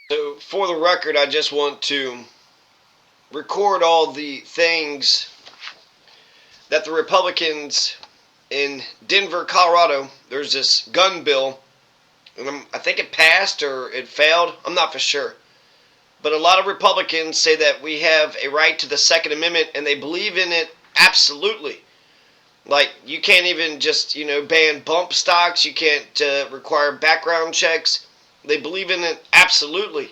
So, for the record, I just want to record all the things that the Republicans in Denver, Colorado, there's this gun bill, and I think it passed or it failed. I'm not for sure. But a lot of Republicans say that we have a right to the Second Amendment, and they believe in it absolutely. Like, you can't even just, ban bump stocks. You can't require background checks. They believe in it absolutely.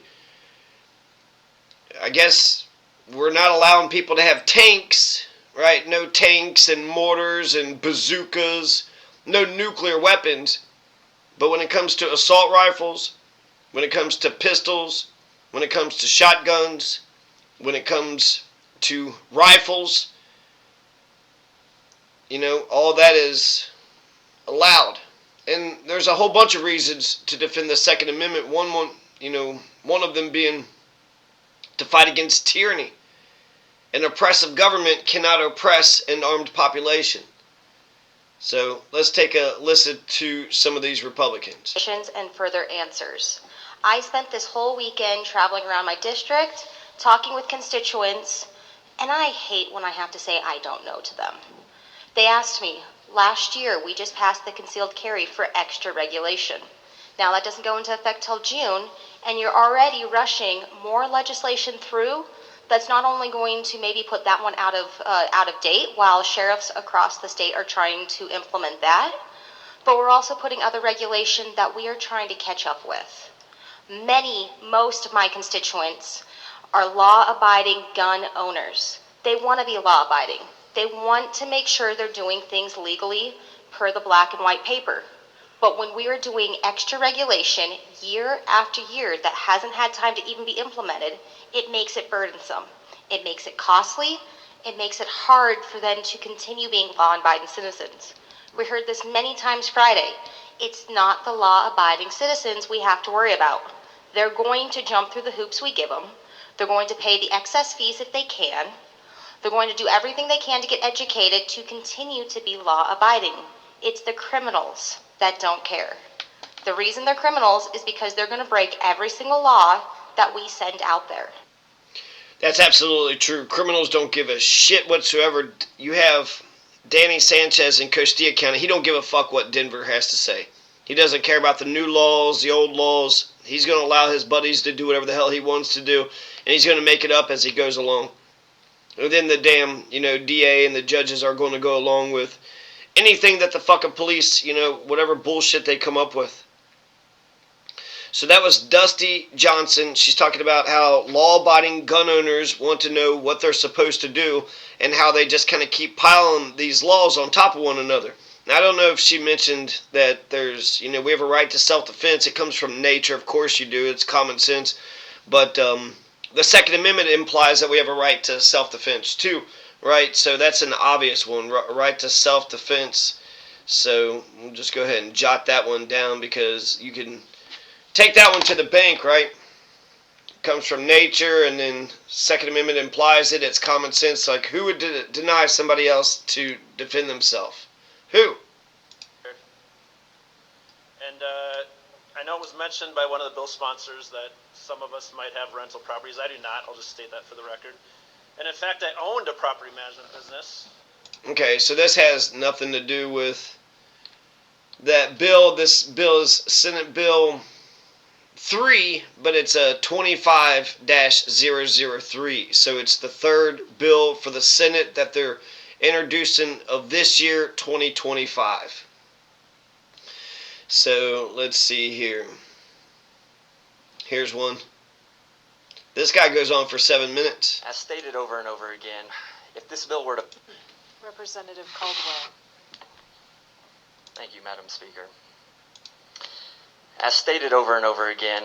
I guess we're not allowing people to have tanks, right? No tanks and mortars and bazookas, no nuclear weapons. But when it comes to assault rifles, when it comes to pistols, when it comes to shotguns, when it comes to rifles, all that is allowed. And there's a whole bunch of reasons to defend the Second Amendment. One of them being to fight against tyranny. An oppressive government cannot oppress an armed population. So let's take a listen to some of these Republicans. And further answers. I spent this whole weekend traveling around my district, talking with constituents, and I hate when I have to say I don't know to them. They asked me, last year we just passed the concealed carry for extra regulation. Now that doesn't go into effect till June, and you're already rushing more legislation through that's not only going to maybe put that one out of date while sheriffs across the state are trying to implement that, but we're also putting other regulation that we are trying to catch up with. Most of my constituents are law-abiding gun owners. They want to be law-abiding. They want to make sure they're doing things legally per the black and white paper. But when we are doing extra regulation year after year that hasn't had time to even be implemented, it makes it burdensome. It makes it costly. It makes it hard for them to continue being law-abiding citizens. We heard this many times Friday. It's not the law-abiding citizens we have to worry about. They're going to jump through the hoops we give them. They're going to pay the excess fees if they can. They're going to do everything they can to get educated to continue to be law-abiding. It's the criminals that don't care. The reason they're criminals is because they're going to break every single law that we send out there. That's absolutely true. Criminals don't give a shit whatsoever. You have Danny Sanchez in Costilla County. He don't give a fuck what Denver has to say. He doesn't care about the new laws, the old laws. He's going to allow his buddies to do whatever the hell he wants to do, and he's going to make it up as he goes along. And then the damn, DA and the judges are going to go along with anything that the fucking police, whatever bullshit they come up with. So that was Dusty Johnson. She's talking about how law-abiding gun owners want to know what they're supposed to do and how they just kind of keep piling these laws on top of one another. Now, I don't know if she mentioned that there's, we have a right to self-defense. It comes from nature. Of course you do. It's common sense. But the Second Amendment implies that we have a right to self-defense too, right? So that's an obvious one, right to self-defense. So we'll just go ahead and jot that one down because you can take that one to the bank, right? It comes from nature, and then Second Amendment implies it. It's common sense. Like, who would deny somebody else to defend themselves? Who? And I know it was mentioned by one of the bill sponsors that some of us might have rental properties. I do not. I'll just state that for the record. And in fact, I owned a property management business. Okay, so this has nothing to do with that bill. This bill is Senate Bill 3, but it's a 25-003. So it's the third bill for the Senate that they're introducing of this year, 2025. So let's see here. Here's one. This guy goes on for 7 minutes. As stated over and over again, if this bill were to... Representative Caldwell. Thank you, Madam Speaker. As stated over and over again,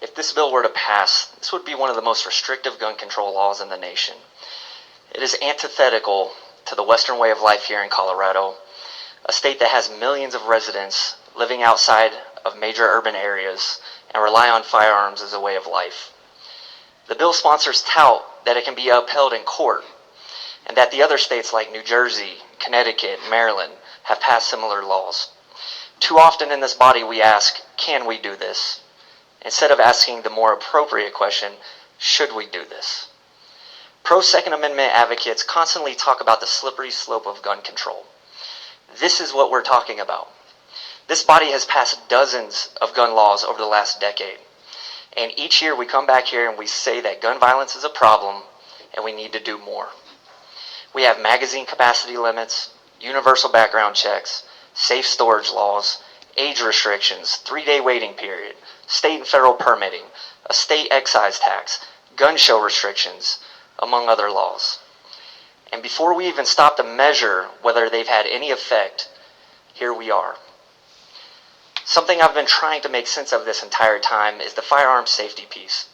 if this bill were to pass, this would be one of the most restrictive gun control laws in the nation. It is antithetical to the Western way of life here in Colorado, a state that has millions of residents living outside of major urban areas and rely on firearms as a way of life. The bill sponsors tout that it can be upheld in court, and that the other states like New Jersey, Connecticut, Maryland have passed similar laws. Too often in this body we ask, can we do this? instead of asking the more appropriate question, should we do this? Pro-Second Amendment advocates constantly talk about the slippery slope of gun control. This is what we're talking about. This body has passed dozens of gun laws over the last decade. And each year we come back here and we say that gun violence is a problem and we need to do more. We have magazine capacity limits, universal background checks, safe storage laws, age restrictions, 3-day waiting period, state and federal permitting, a state excise tax, gun show restrictions, among other laws. And before we even stop to measure whether they've had any effect, here we are. Something I've been trying to make sense of this entire time is the firearm safety piece.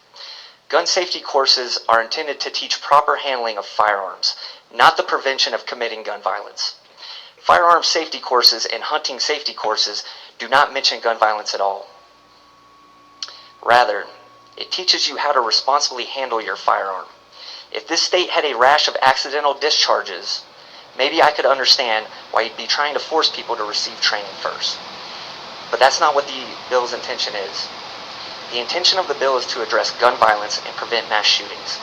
Gun safety courses are intended to teach proper handling of firearms, not the prevention of committing gun violence. Firearm safety courses and hunting safety courses do not mention gun violence at all. Rather, it teaches you how to responsibly handle your firearm. If this state had a rash of accidental discharges, maybe I could understand why you'd be trying to force people to receive training first. But that's not what the bill's intention is. The intention of the bill is to address gun violence and prevent mass shootings.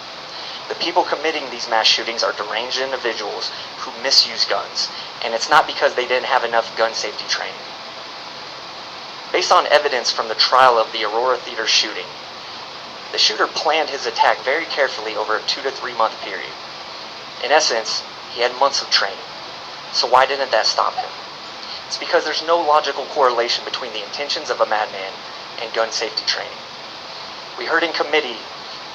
The people committing these mass shootings are deranged individuals who misuse guns, and it's not because they didn't have enough gun safety training. Based on evidence from the trial of the Aurora Theater shooting, the shooter planned his attack very carefully over a 2 to 3 month period. In essence, he had months of training. So why didn't that stop him? It's because there's no logical correlation between the intentions of a madman and gun safety training. We heard in committee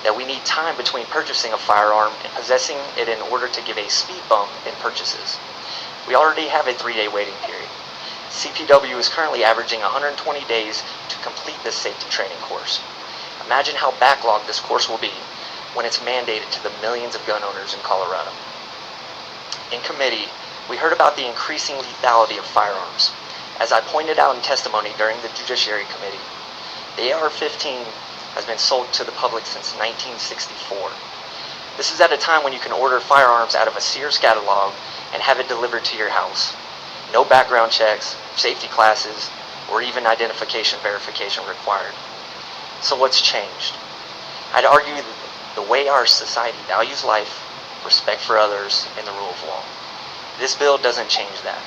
that we need time between purchasing a firearm and possessing it in order to give a speed bump in purchases. We already have a 3-day waiting period. CPW is currently averaging 120 days to complete this safety training course. Imagine how backlogged this course will be when it's mandated to the millions of gun owners in Colorado. In committee, we heard about the increasing lethality of firearms. As I pointed out in testimony during the Judiciary Committee, the AR-15 has been sold to the public since 1964. This is at a time when you can order firearms out of a Sears catalog and have it delivered to your house. No background checks, safety classes, or even identification verification required. So what's changed? I'd argue that the way our society values life, respect for others, and the rule of law. This bill doesn't change that.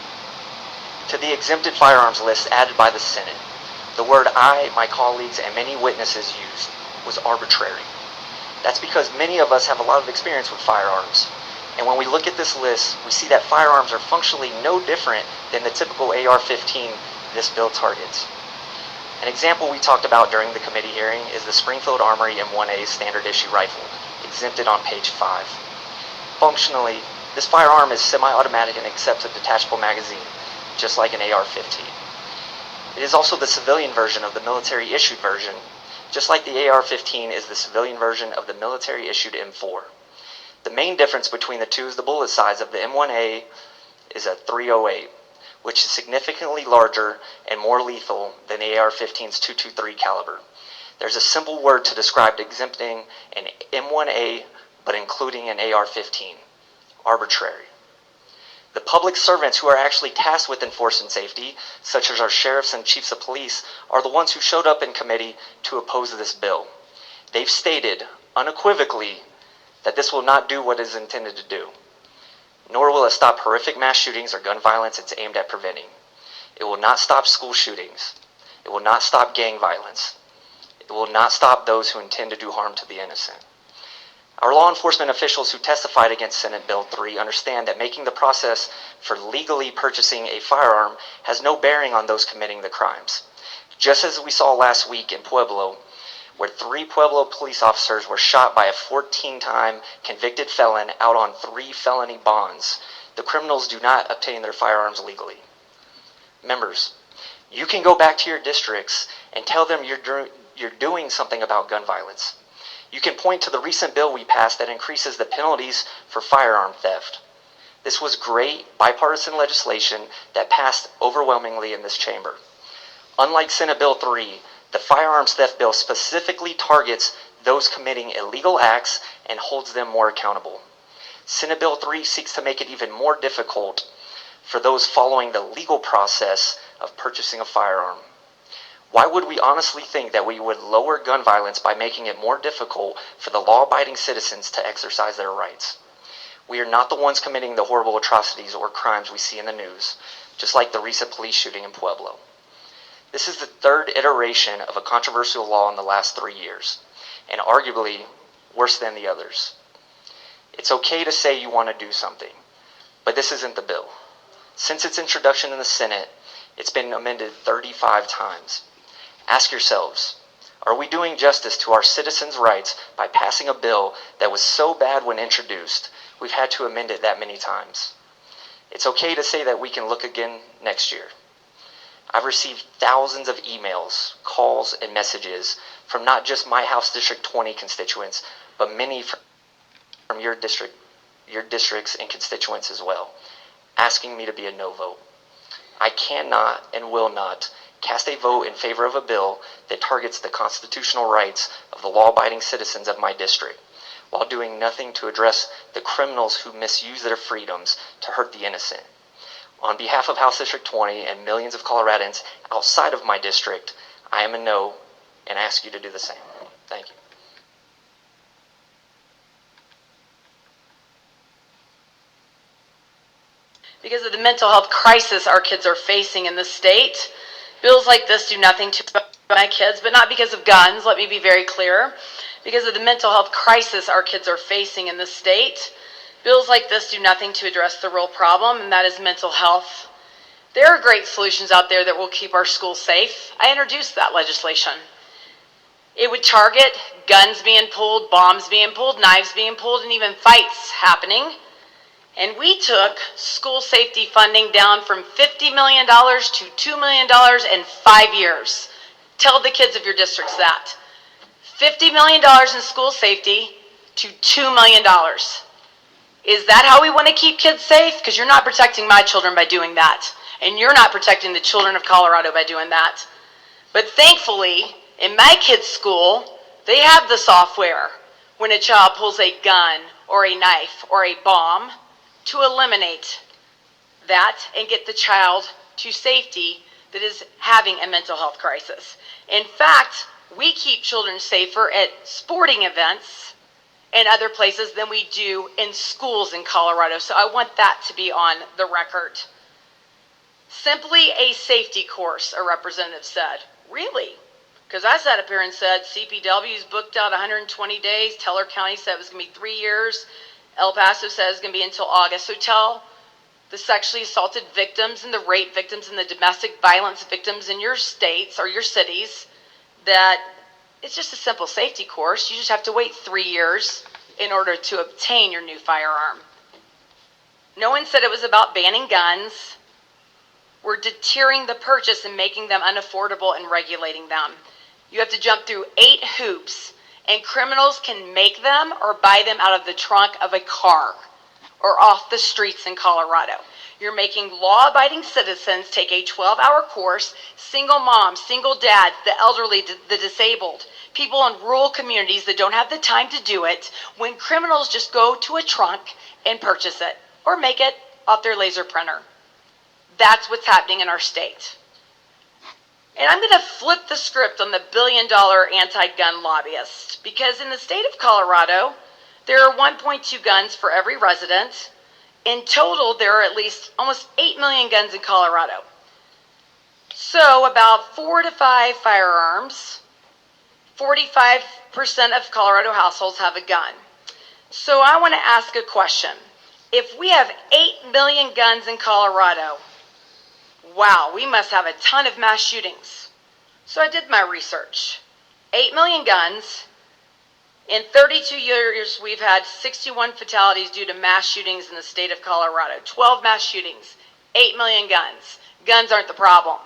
To the exempted firearms list added by the Senate, the word I, my colleagues, and many witnesses used was arbitrary. That's because many of us have a lot of experience with firearms. And when we look at this list, we see that firearms are functionally no different than the typical AR-15 this bill targets. An example we talked about during the committee hearing is the Springfield Armory M1A standard issue rifle, exempted on page 5. Functionally, this firearm is semi-automatic and accepts a detachable magazine, just like an AR-15. It is also the civilian version of the military-issued version, just like the AR-15 is the civilian version of the military-issued M4. The main difference between the two is the bullet size of the M1A is a .308, which is significantly larger and more lethal than the AR-15's .223 caliber. There's a simple word to describe exempting an M1A but including an AR-15: arbitrary. The public servants who are actually tasked with enforcing safety, such as our sheriffs and chiefs of police, are the ones who showed up in committee to oppose this bill. They've stated unequivocally that this will not do what it is intended to do, nor will it stop horrific mass shootings or gun violence it's aimed at preventing. It will not stop school shootings. It will not stop gang violence. It will not stop those who intend to do harm to the innocent. Our law enforcement officials who testified against Senate Bill 3 understand that making the process for legally purchasing a firearm has no bearing on those committing the crimes. Just as we saw last week in Pueblo, where 3 Pueblo police officers were shot by a 14-time convicted felon out on 3 felony bonds, the criminals do not obtain their firearms legally. Members, you can go back to your districts and tell them you're doing something about gun violence. You can point to the recent bill we passed that increases the penalties for firearm theft. This was great bipartisan legislation that passed overwhelmingly in this chamber. Unlike Senate Bill 3, the firearms theft bill specifically targets those committing illegal acts and holds them more accountable. Senate Bill 3 seeks to make it even more difficult for those following the legal process of purchasing a firearm. Why would we honestly think that we would lower gun violence by making it more difficult for the law-abiding citizens to exercise their rights? We are not the ones committing the horrible atrocities or crimes we see in the news, just like the recent police shooting in Pueblo. This is the third iteration of a controversial law in the last 3 years, and arguably worse than the others. It's okay to say you want to do something, but this isn't the bill. Since its introduction in the Senate, it's been amended 35 times. Ask yourselves, are we doing justice to our citizens' rights by passing a bill that was so bad when introduced, we've had to amend it that many times? It's okay to say that we can look again next year. I've received thousands of emails, calls, and messages from not just my House District 20 constituents, but many from your districts and constituents as well, asking me to be a no vote. I cannot and will not cast a vote in favor of a bill that targets the constitutional rights of the law-abiding citizens of my district, while doing nothing to address the criminals who misuse their freedoms to hurt the innocent. On behalf of House District 20 and millions of Coloradans outside of my district, I am a no and ask you to do the same. Thank you. Because of the mental health crisis our kids are facing in the state, bills like this do nothing to my kids, but not because of guns, let me be very clear. Because of the mental health crisis our kids are facing in the state, bills like this do nothing to address the real problem, and that is mental health. There are great solutions out there that will keep our schools safe. I introduced that legislation. It would target guns being pulled, bombs being pulled, knives being pulled, and even fights happening. And we took school safety funding down from $50 million to $2 million in 5 years. Tell the kids of your districts that. $50 million in school safety to $2 million. Is that how we want to keep kids safe? Because you're not protecting my children by doing that. And you're not protecting the children of Colorado by doing that. But thankfully, in my kids' school, they have the software when a child pulls a gun or a knife or a bomb to eliminate that and get the child to safety that is having a mental health crisis. In fact, we keep children safer at sporting events and other places than we do in schools in Colorado. So I want that to be on the record. Simply a safety course, a representative said. Really? Because I sat up here and said CPW's booked out 120 days. Teller County said it was going to be 3 years. El Paso says it's going to be until August. So tell the sexually assaulted victims and the rape victims and the domestic violence victims in your states or your cities that it's just a simple safety course. You just have to wait 3 years in order to obtain your new firearm. No one said it was about banning guns. We're deterring the purchase and making them unaffordable and regulating them. You have to jump through 8 hoops, and criminals can make them or buy them out of the trunk of a car or off the streets in Colorado. You're making law-abiding citizens take a 12-hour course, single moms, single dads, the elderly, the disabled, people in rural communities that don't have the time to do it, when criminals just go to a trunk and purchase it or make it off their laser printer. That's what's happening in our state. And I'm going to flip the script on the billion-dollar anti-gun lobbyist, because in the state of Colorado, there are 1.2 guns for every resident. In total, there are at least almost 8 million guns in Colorado. So about 4 to 5 firearms, 45% of Colorado households have a gun. So I want to ask a question. If we have 8 million guns in Colorado, wow, we must have a ton of mass shootings. So I did my research. 8 million guns. In 32 years, we've had 61 fatalities due to mass shootings in the state of Colorado. 12 mass shootings, 8 million guns. Guns aren't the problem.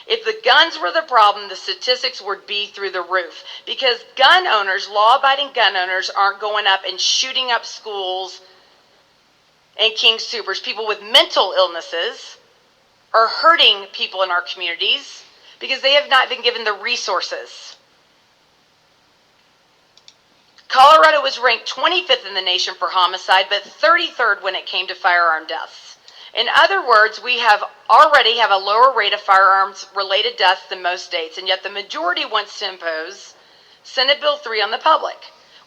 If the guns were the problem, the statistics would be through the roof. Because gun owners, law-abiding gun owners, aren't going up and shooting up schools and King Soopers. People with mental illnesses are hurting people in our communities because they have not been given the resources. Colorado was ranked 25th in the nation for homicide, but 33rd when it came to firearm deaths. In other words, we have already have a lower rate of firearms-related deaths than most states, and yet the majority wants to impose Senate Bill 3 on the public.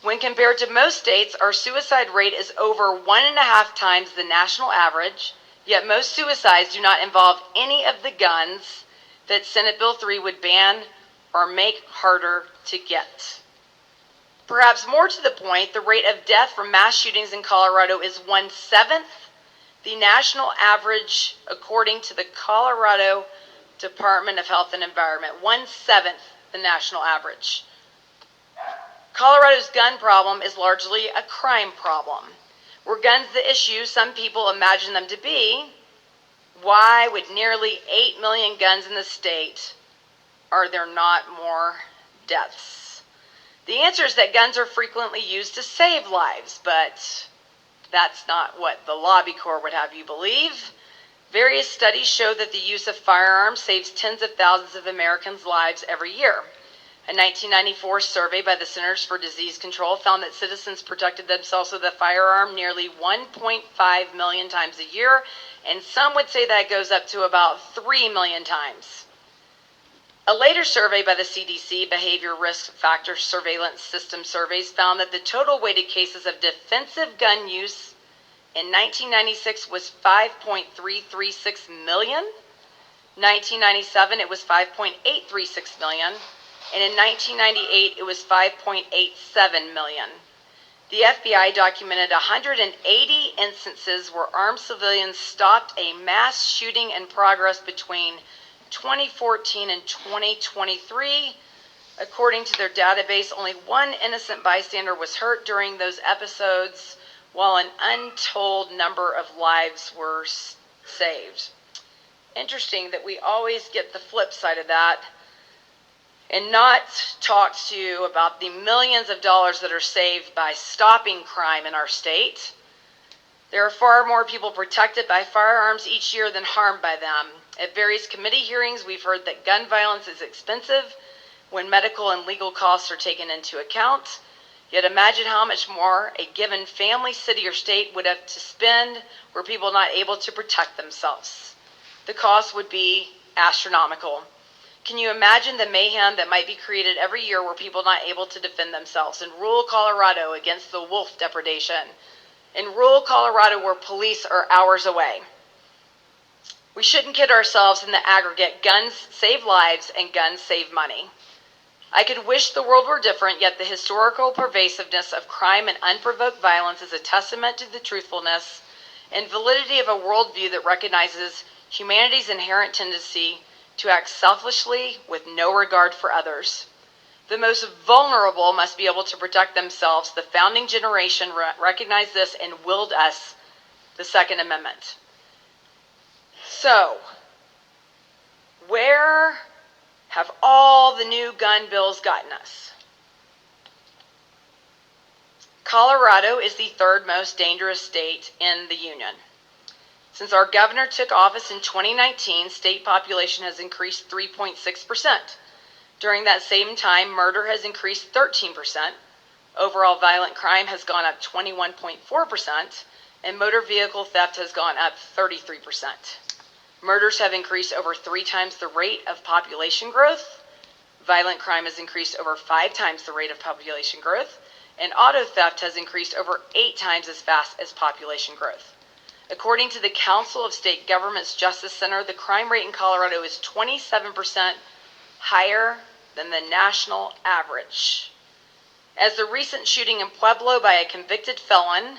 When compared to most states, our suicide rate is over 1.5 times the national average, yet most suicides do not involve any of the guns that Senate Bill 3 would ban or make harder to get. Perhaps more to the point, the rate of death from mass shootings in Colorado is 1/7 the national average, according to the Colorado Department of Health and Environment. 1/7 the national average. Colorado's gun problem is largely a crime problem. Were guns the issue some people imagine them to be, why, with nearly 8 million guns in the state, are there not more deaths? The answer is that guns are frequently used to save lives, but that's not what the Lobby Corps would have you believe. Various studies show that the use of firearms saves tens of thousands of Americans' lives every year. A 1994 survey by the Centers for Disease Control found that citizens protected themselves with a firearm nearly 1.5 million times a year, and some would say that goes up to about 3 million times. A later survey by the CDC, Behavior Risk Factor Surveillance System Surveys, found that the total weighted cases of defensive gun use in 1996 was 5.336 million. 1997, it was 5.836 million. And in 1998, it was 5.87 million. The FBI documented 180 instances where armed civilians stopped a mass shooting in progress between 2014 and 2023. According to their database, only one innocent bystander was hurt during those episodes, while an untold number of lives were saved. Interesting that we always get the flip side of that and not talk to you about the millions of dollars that are saved by stopping crime in our state. There are far more people protected by firearms each year than harmed by them. At various committee hearings, we've heard that gun violence is expensive when medical and legal costs are taken into account. Yet imagine how much more a given family, city, or state would have to spend were people not able to protect themselves. The cost would be astronomical. Can you imagine the mayhem that might be created every year were people not able to defend themselves? In rural Colorado against the wolf depredation. In rural Colorado where police are hours away. We shouldn't kid ourselves in the aggregate. Guns save lives and guns save money. I could wish the world were different, yet the historical pervasiveness of crime and unprovoked violence is a testament to the truthfulness and validity of a worldview that recognizes humanity's inherent tendency to act selfishly with no regard for others. The most vulnerable must be able to protect themselves. The founding generation recognized this and willed us the Second Amendment. So, where have all the new gun bills gotten us? Colorado is the third most dangerous state in the union. Since our governor took office in 2019, state population has increased 3.6%. During that same time, murder has increased 13%, overall violent crime has gone up 21.4%, and motor vehicle theft has gone up 33%. Murders have increased over 3 times the rate of population growth. Violent crime has increased over 5 times the rate of population growth, and auto theft has increased over 8 times as fast as population growth. According to the Council of State Governments Justice Center, the crime rate in Colorado is 27% higher than the national average. As the recent shooting in Pueblo by a convicted felon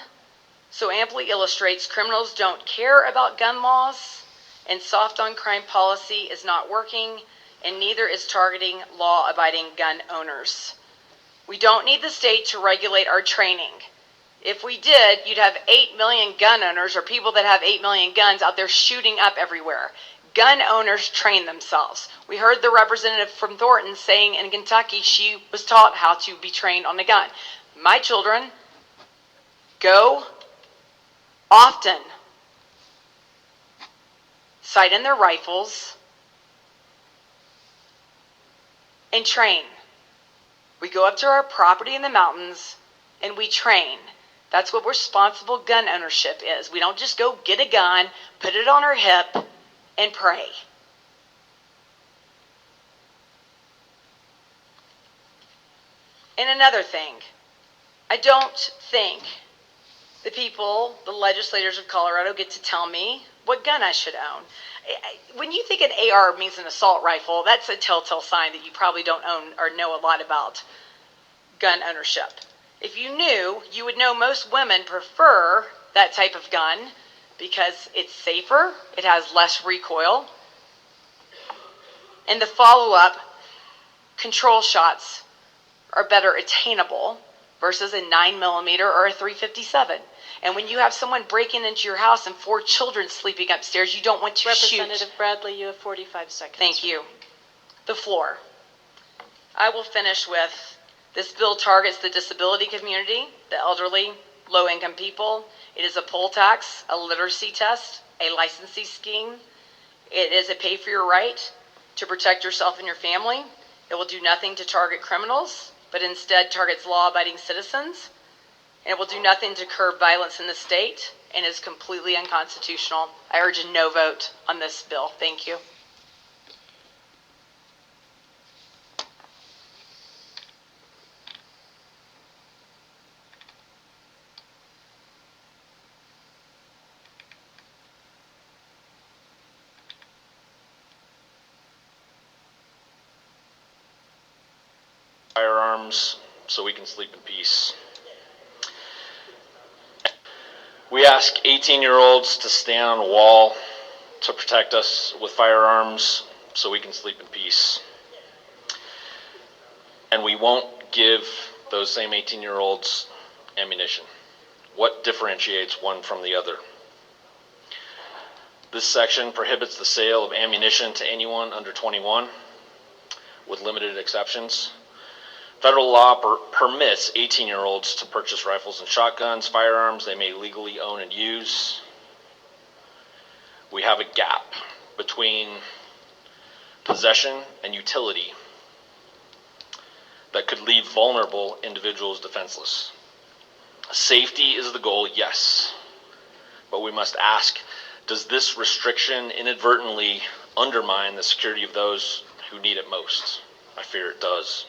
so amply illustrates, criminals don't care about gun laws, and soft on crime policy is not working, and neither is targeting law-abiding gun owners. We don't need the state to regulate our training. If we did, you'd have 8 million gun owners or people that have 8 million guns out there shooting up everywhere. Gun owners train themselves. We heard the representative from Thornton saying in Kentucky she was taught how to be trained on a gun. My children go often, sight in their rifles, and train. We go up to our property in the mountains and we train. That's what responsible gun ownership is. We don't just go get a gun, put it on our hip, and pray. And another thing, I don't think the people, the legislators of Colorado, get to tell me what gun I should own. When you think an AR means an assault rifle, that's a telltale sign that you probably don't own or know a lot about gun ownership. If you knew, you would know most women prefer that type of gun because it's safer, it has less recoil, and the follow-up control shots are better attainable versus a 9mm or a .357. And when you have someone breaking into your house and 4 children sleeping upstairs, you don't want to shoot. Representative Bradley, you have 45 seconds. Thank you. The floor. I will finish with, this bill targets the disability community, the elderly, low-income people. It is a poll tax, a literacy test, a licensing scheme. It is a pay for your right to protect yourself and your family. It will do nothing to target criminals, but instead targets law-abiding citizens. And it will do nothing to curb violence in the state and is completely unconstitutional. I urge a no vote on this bill. Thank you. Firearms so we can sleep in peace. We ask 18-year-olds to stand on a wall to protect us with firearms so we can sleep in peace. And we won't give those same 18-year-olds ammunition. What differentiates one from the other? This section prohibits the sale of ammunition to anyone under 21, with limited exceptions. Federal law permits 18-year-olds to purchase rifles and shotguns, firearms they may legally own and use. We have a gap between possession and utility that could leave vulnerable individuals defenseless. Safety is the goal, yes, but we must ask, does this restriction inadvertently undermine the security of those who need it most? I fear it does.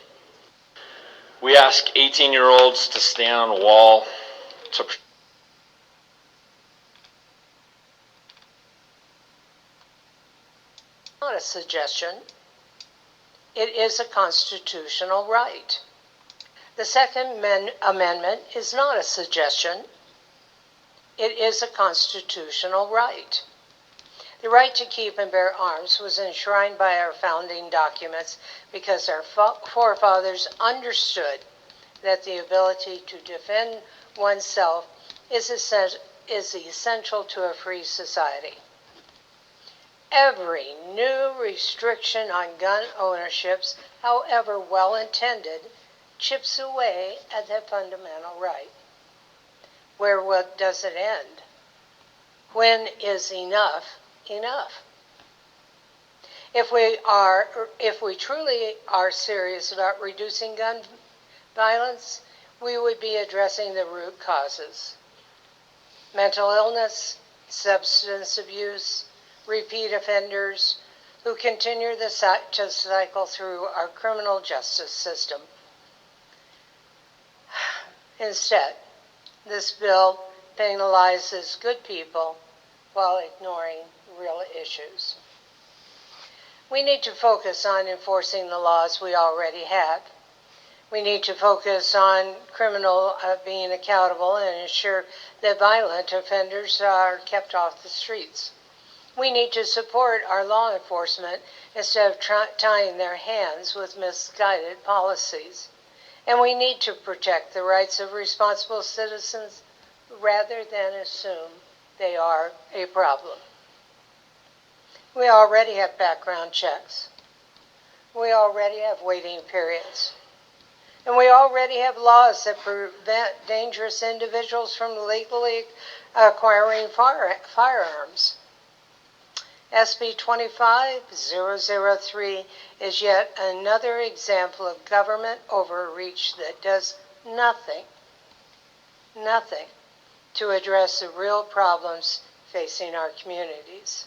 We ask 18-year-olds to stand on a wall to Not a suggestion. It is a constitutional right. The Second Amendment is not a suggestion. It is a constitutional right. The right to keep and bear arms was enshrined by our founding documents because our forefathers understood that the ability to defend oneself is essential to a free society. Every new restriction on gun ownerships, however well-intended, chips away at that fundamental right. Where does it end? When is enough enough? If we truly are serious about reducing gun violence, we would be addressing the root causes. Mental illness, substance abuse, repeat offenders who continue to cycle through our criminal justice system. Instead, this bill penalizes good people while ignoring real issues. We need to focus on enforcing the laws we already have. We need to focus on criminal being accountable and ensure that violent offenders are kept off the streets. We need to support our law enforcement instead of tying their hands with misguided policies. And we need to protect the rights of responsible citizens rather than assume they are a problem. We already have background checks. We already have waiting periods. And we already have laws that prevent dangerous individuals from legally acquiring firearms. SB 25003 is yet another example of government overreach that does nothing to address the real problems facing our communities.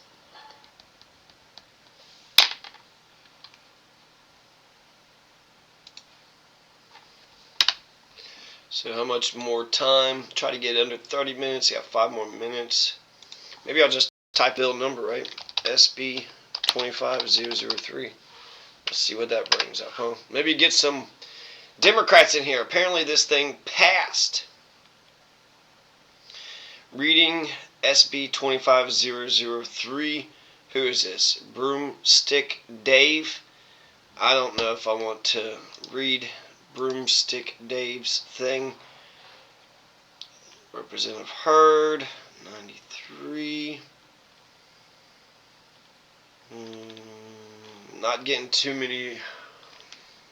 So how much more time? Try to get under 30 minutes. Got 5 more minutes. Maybe I'll just type the bill number, right? SB 25003. Let's see what that brings up, huh? Maybe get some Democrats in here. Apparently this thing passed. Reading SB 25003. Who is this? Broomstick Dave. I don't know if I want to read Broomstick Dave's thing. Representative Hurd, 93. Not getting too many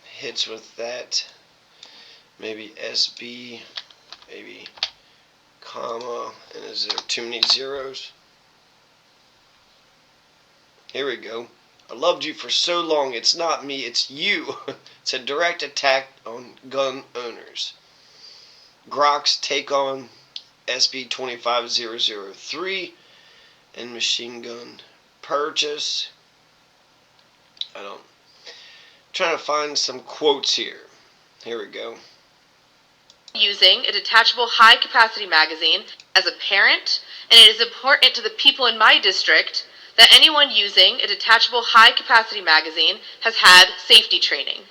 hits with that. Maybe SB, maybe comma, and is there too many zeros? Here we go. I loved you for so long, it's not me, it's you. It's a direct attack on gun owners. Grok's take on SB 25003 and machine gun purchase. Trying to find some quotes here. Here we go. Using a detachable high-capacity magazine as a parent, and it is important to the people in my district that anyone using a detachable high-capacity magazine has had safety training.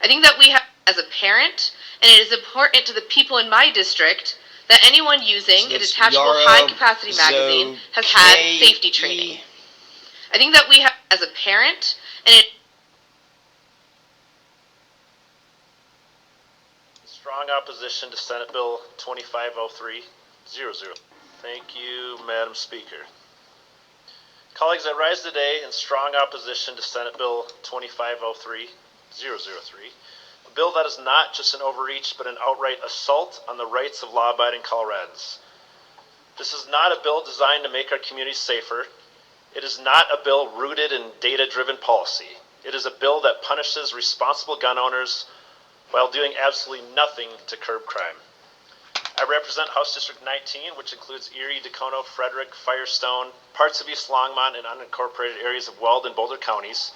I think that we have, as a parent, and it is important to the people in my district that anyone using a detachable high-capacity magazine has had safety training. I think that we have, as a parent, and it Strong opposition to Senate Bill 2503-00. Thank you, Madam Speaker. Colleagues, I rise today in strong opposition to Senate Bill 2503-003, a bill that is not just an overreach but an outright assault on the rights of law-abiding Coloradans. This is not a bill designed to make our communities safer. It is not a bill rooted in data-driven policy. It is a bill that punishes responsible gun owners while doing absolutely nothing to curb crime. I represent House District 19, which includes Erie, Dacono, Frederick, Firestone, parts of East Longmont, and unincorporated areas of Weld and Boulder counties.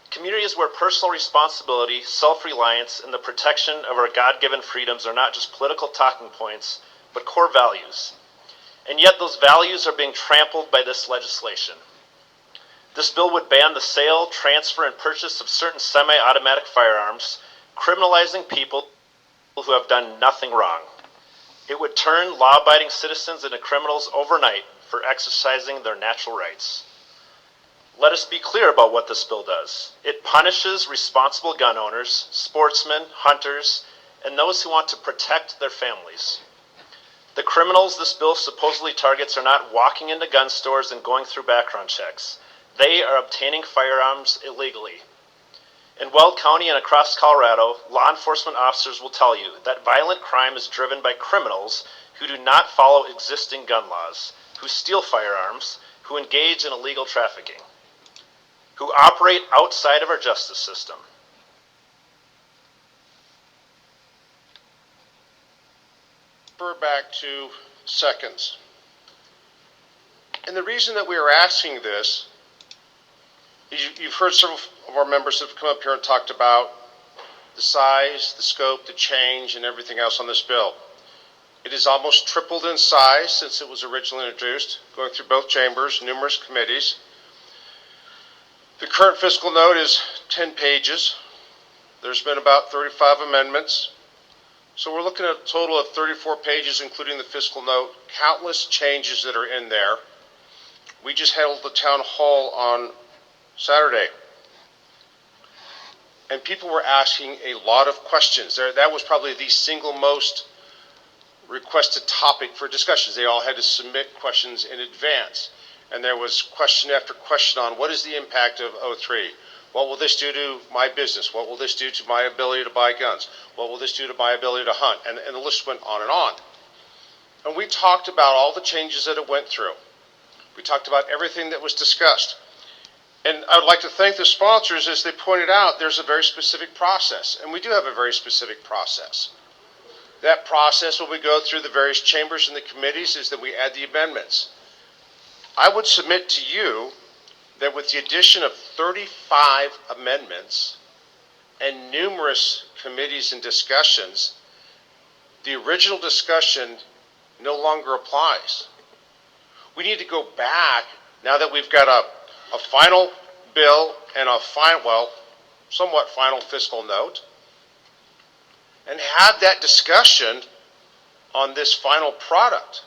Communities where personal responsibility, self-reliance, and the protection of our God-given freedoms are not just political talking points, but core values. And yet those values are being trampled by this legislation. This bill would ban the sale, transfer, and purchase of certain semi-automatic firearms, criminalizing people who have done nothing wrong. It would turn law-abiding citizens into criminals overnight for exercising their natural rights. Let us be clear about what this bill does. It punishes responsible gun owners, sportsmen, hunters, and those who want to protect their families. The criminals this bill supposedly targets are not walking into gun stores and going through background checks. They are obtaining firearms illegally. In Weld County and across Colorado, law enforcement officers will tell you that violent crime is driven by criminals who do not follow existing gun laws, who steal firearms, who engage in illegal trafficking, who operate outside of our justice system. Refer back to seconds. And the reason that we are asking this, you've heard several of our members have come up here and talked about the size, the scope, the change, and everything else on this bill. It is almost tripled in size since it was originally introduced, going through both chambers, numerous committees. The current fiscal note is 10 pages. There's been about 35 amendments. So we're looking at a total of 34 pages, including the fiscal note, countless changes that are in there. We just held the town hall on Saturday, and people were asking a lot of questions. That was probably the single most requested topic for discussions. They all had to submit questions in advance, and there was question after question on what is the impact of 03? What will this do to my business? What will this do to my ability to buy guns? What will this do to my ability to hunt? And the list went on and on. And we talked about all the changes that it went through. We talked about everything that was discussed. And I would like to thank the sponsors. As they pointed out, there's a very specific process, and we do have a very specific process. That process, when we go through the various chambers and the committees, is that we add the amendments. I would submit to you that with the addition of 35 amendments and numerous committees and discussions, the original discussion no longer applies. We need to go back, now that we've got a final bill and a somewhat final fiscal note, and have that discussion on this final product.